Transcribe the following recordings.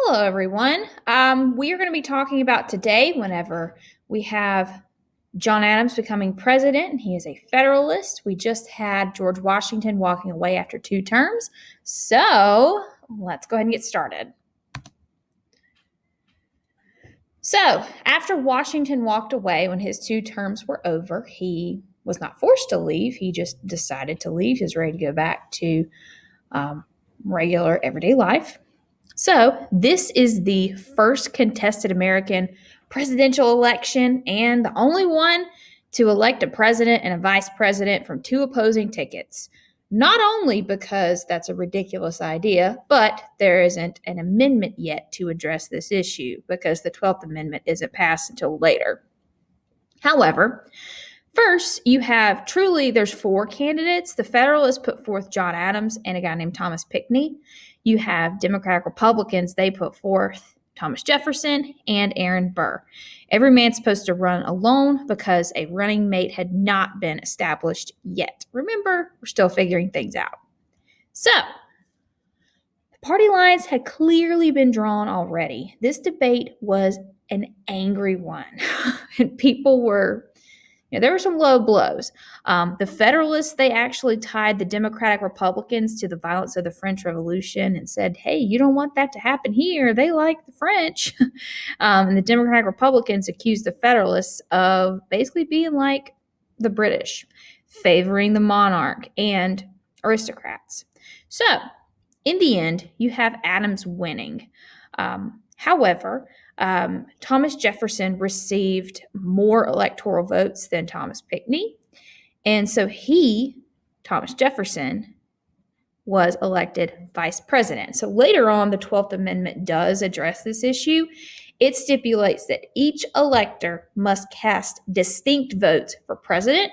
Hello, everyone. We are going to be talking about today whenever we have John Adams becoming president, and he is a Federalist. We just had George Washington walking away after 2 terms. So let's go ahead and get started. So after Washington walked away when his 2 terms were over, he was not forced to leave. He just decided to leave. He was ready to go back to regular everyday life. So, this is the first contested American presidential election and the only one to elect a president and a vice president from 2 opposing tickets. Not only because that's a ridiculous idea, but there isn't an amendment yet to address this issue because the 12th Amendment isn't passed until later. However, first, you have there's 4 candidates. The Federalists put forth John Adams and a guy named Thomas Pinckney. You have Democratic Republicans, they put forth Thomas Jefferson and Aaron Burr. Every man's supposed to run alone because a running mate had not been established yet. Remember, we're still figuring things out. So, party lines had clearly been drawn already. This debate was an angry one, and people were there were some low blows. The Federalists, they actually tied the Democratic Republicans to the violence of the French Revolution and said, hey, you don't want that to happen here. They like the French. And the Democratic Republicans accused the Federalists of basically being like the British, favoring the monarch and aristocrats. So, in the end, you have Adams winning. However, Thomas Jefferson received more electoral votes than Thomas Pinckney. And so Thomas Jefferson, was elected vice president. So later on, the 12th Amendment does address this issue. It stipulates that each elector must cast distinct votes for president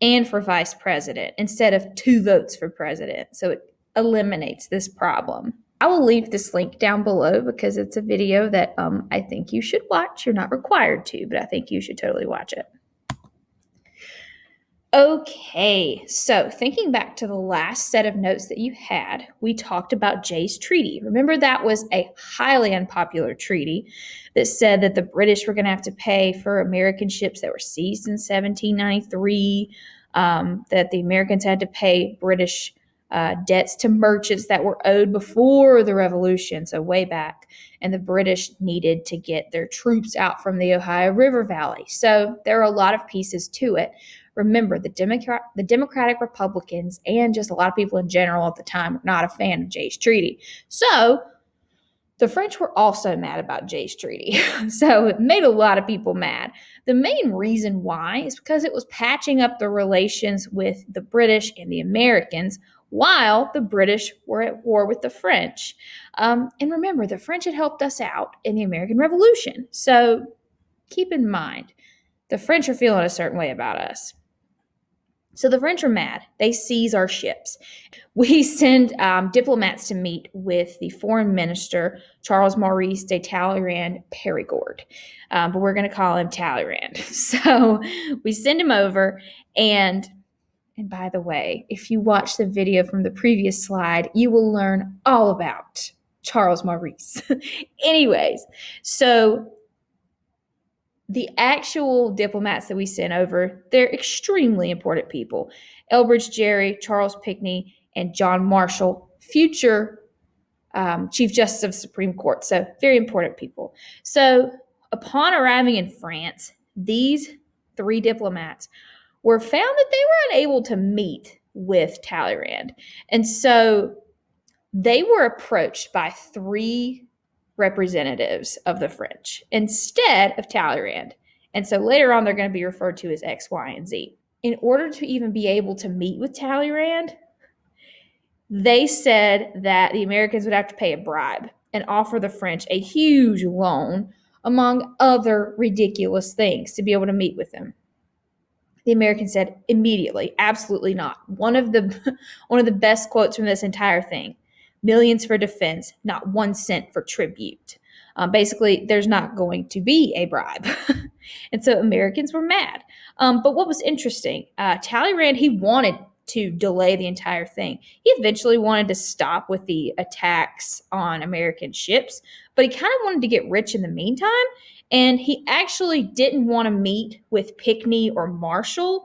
and for vice president instead of 2 votes for president. So it eliminates this problem. I will leave this link down below because it's a video that I think you should watch. You're not required to, but I think you should totally watch it. Okay, so thinking back to the last set of notes that you had, we talked about Jay's Treaty. Remember, that was a highly unpopular treaty that said that the British were going to have to pay for American ships that were seized in 1793, that the Americans had to pay British debts to merchants that were owed before the Revolution, so way back, and the British needed to get their troops out from the Ohio River Valley. So there are a lot of pieces to it. Remember, the Democratic Republicans and just a lot of people in general at the time were not a fan of Jay's Treaty. So the French were also mad about Jay's Treaty. So it made a lot of people mad. The main reason why is because it was patching up the relations with the British and the Americans while the British were at war with the French. And remember, the French had helped us out in the American Revolution. So keep in mind, the French are feeling a certain way about us. So the French are mad. They seize our ships. We send diplomats to meet with the foreign minister, Charles Maurice de Talleyrand Périgord. But we're going to call him Talleyrand. So we send him over, and by the way, if you watch the video from the previous slide, you will learn all about Charles Maurice. Anyways, so the actual diplomats that we sent over, they're extremely important people. Elbridge Gerry, Charles Pinckney, and John Marshall, future Chief Justice of the Supreme Court. So very important people. So upon arriving in France, these 3 diplomats were found that they were unable to meet with Talleyrand. And so they were approached by 3 representatives of the French instead of Talleyrand. And so later on, they're going to be referred to as X, Y, and Z. In order to even be able to meet with Talleyrand, they said that the Americans would have to pay a bribe and offer the French a huge loan, among other ridiculous things, to be able to meet with them. The Americans said immediately, absolutely not. One of the best quotes from this entire thing: millions for defense, not 1 cent for tribute. Basically, there's not going to be a bribe. And so Americans were mad. But what was interesting, Talleyrand, he wanted to delay the entire thing. He eventually wanted to stop with the attacks on American ships, but he kind of wanted to get rich in the meantime. And he actually didn't want to meet with Pinckney or Marshall.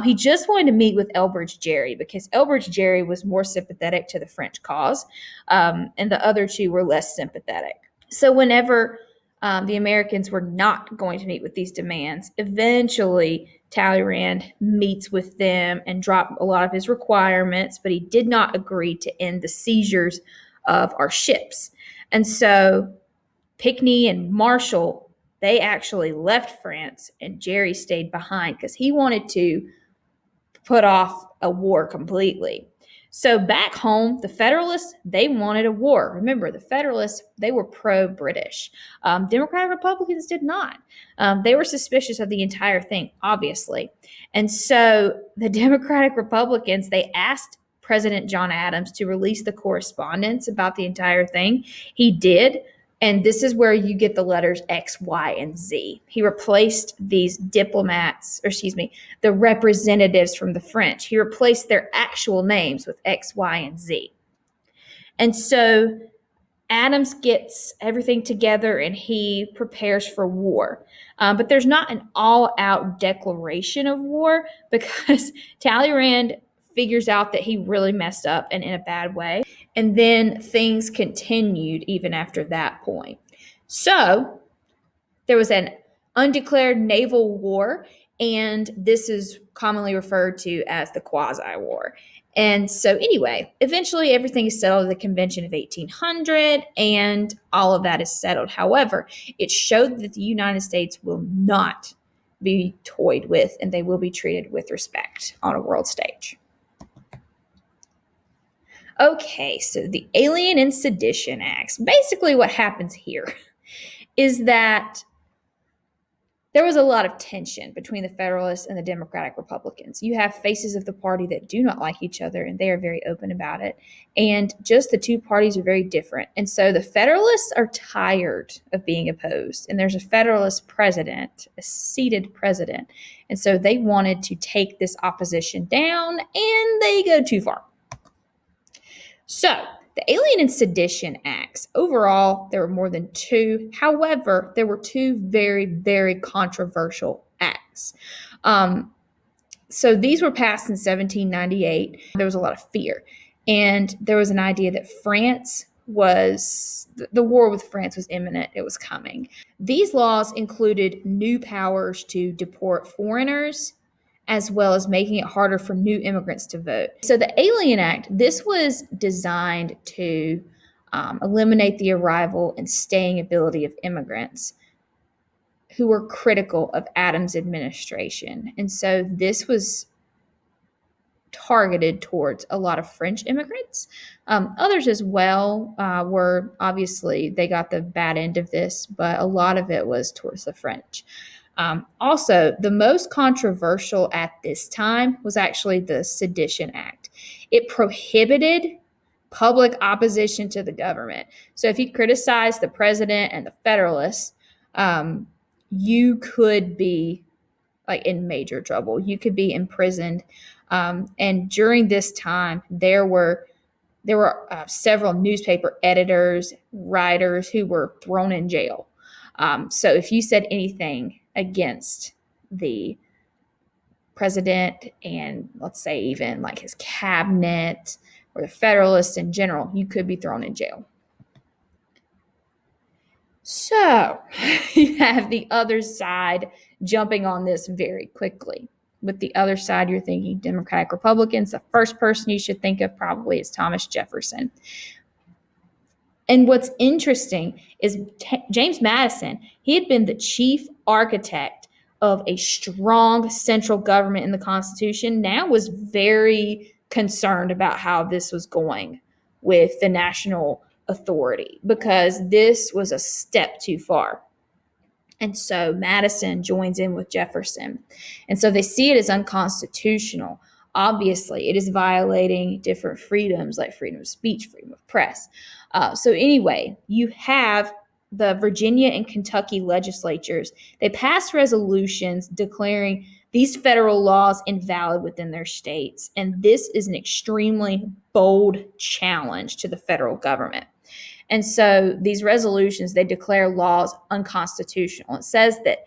He just wanted to meet with Elbridge Gerry because Elbridge Gerry was more sympathetic to the French cause, and the other two were less sympathetic. So whenever the Americans were not going to meet with these demands, eventually Talleyrand meets with them and dropped a lot of his requirements, but he did not agree to end the seizures of our ships. And so Pinckney and Marshall, they actually left France, and Gerry stayed behind because he wanted to put off a war completely. So back home, the Federalists, they wanted a war. Remember, the Federalists, they were pro-British. Democratic Republicans did not. They were suspicious of the entire thing, obviously. And so the Democratic Republicans, they asked President John Adams to release the correspondence about the entire thing. He did. And this is where you get the letters X, Y, and Z. He replaced these diplomats, or excuse me, the representatives from the French. He replaced their actual names with X, Y, and Z. And so Adams gets everything together and he prepares for war. But there's not an all-out declaration of war because Talleyrand figures out that he really messed up and in a bad way. And then things continued even after that point. So there was an undeclared naval war, and this is commonly referred to as the quasi-war. And so anyway, eventually everything is settled at the Convention of 1800, and all of that is settled. However, it showed that the United States will not be toyed with, and they will be treated with respect on a world stage. Okay, so the Alien and Sedition Acts. Basically what happens here is that there was a lot of tension between the Federalists and the Democratic Republicans. You have faces of the party that do not like each other, and they are very open about it. And just the two parties are very different. And so the Federalists are tired of being opposed. And there's a Federalist president, a seated president. And so they wanted to take this opposition down, and they go too far. So the Alien and Sedition Acts, overall, there were more than two. However, there were two very, very controversial acts. So these were passed in 1798. There was a lot of fear. And there was an idea that the war with France was imminent. It was coming. These laws included new powers to deport foreigners, as well as making it harder for new immigrants to vote. So the Alien Act, this was designed to eliminate the arrival and staying ability of immigrants who were critical of Adams' administration. And so this was targeted towards a lot of French immigrants. Others as well were, obviously, they got the bad end of this, but a lot of it was towards the French. Also, the most controversial at this time was actually the Sedition Act. It prohibited public opposition to the government. So if you criticize the president and the Federalists, you could be in major trouble. You could be imprisoned. And during this time, there were several newspaper editors, writers who were thrown in jail. So if you said anything against the president and let's say even his cabinet or the Federalists in general, you could be thrown in jail. So you have the other side jumping on this very quickly. With the other side, you're thinking Democratic Republicans. The first person you should think of probably is Thomas Jefferson. And what's interesting is James Madison, he had been the chief architect of a strong central government in the Constitution, now was very concerned about how this was going with the national authority because this was a step too far. And so Madison joins in with Jefferson. And so they see it as unconstitutional. Obviously, it is violating different freedoms like freedom of speech, freedom of press. So anyway, you have the Virginia and Kentucky legislatures, they passed resolutions declaring these federal laws invalid within their states. And this is an extremely bold challenge to the federal government. And so these resolutions, they declare laws unconstitutional. It says that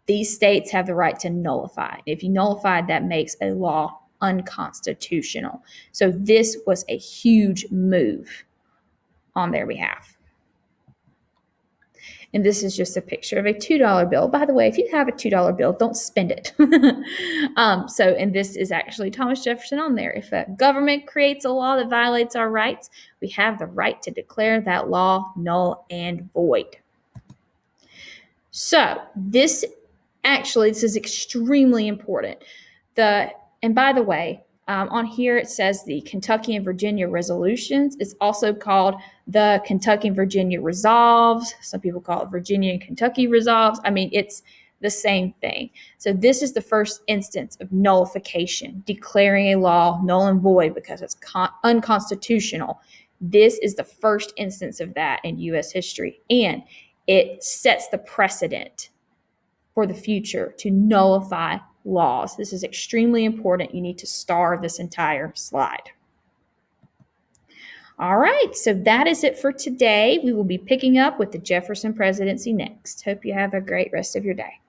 these states have the right to nullify. If you nullify, that makes a law unconstitutional. So this was a huge move on their behalf. And this is just a picture of a $2 bill. By the way, if you have a $2 bill, don't spend it. And this is actually Thomas Jefferson on there. If a government creates a law that violates our rights, we have the right to declare that law null and void. So this is extremely important. And by the way, on here it says the Kentucky and Virginia resolutions. It's also called the Kentucky and Virginia resolves. Some people call it Virginia and Kentucky resolves. I mean, it's the same thing. So this is the first instance of nullification, declaring a law null and void because it's unconstitutional. This is the first instance of that in U.S. history, and it sets the precedent for the future to nullify laws. This is extremely important. You need to star this entire slide. All right, so that is it for today. We will be picking up with the Jefferson presidency next. Hope you have a great rest of your day.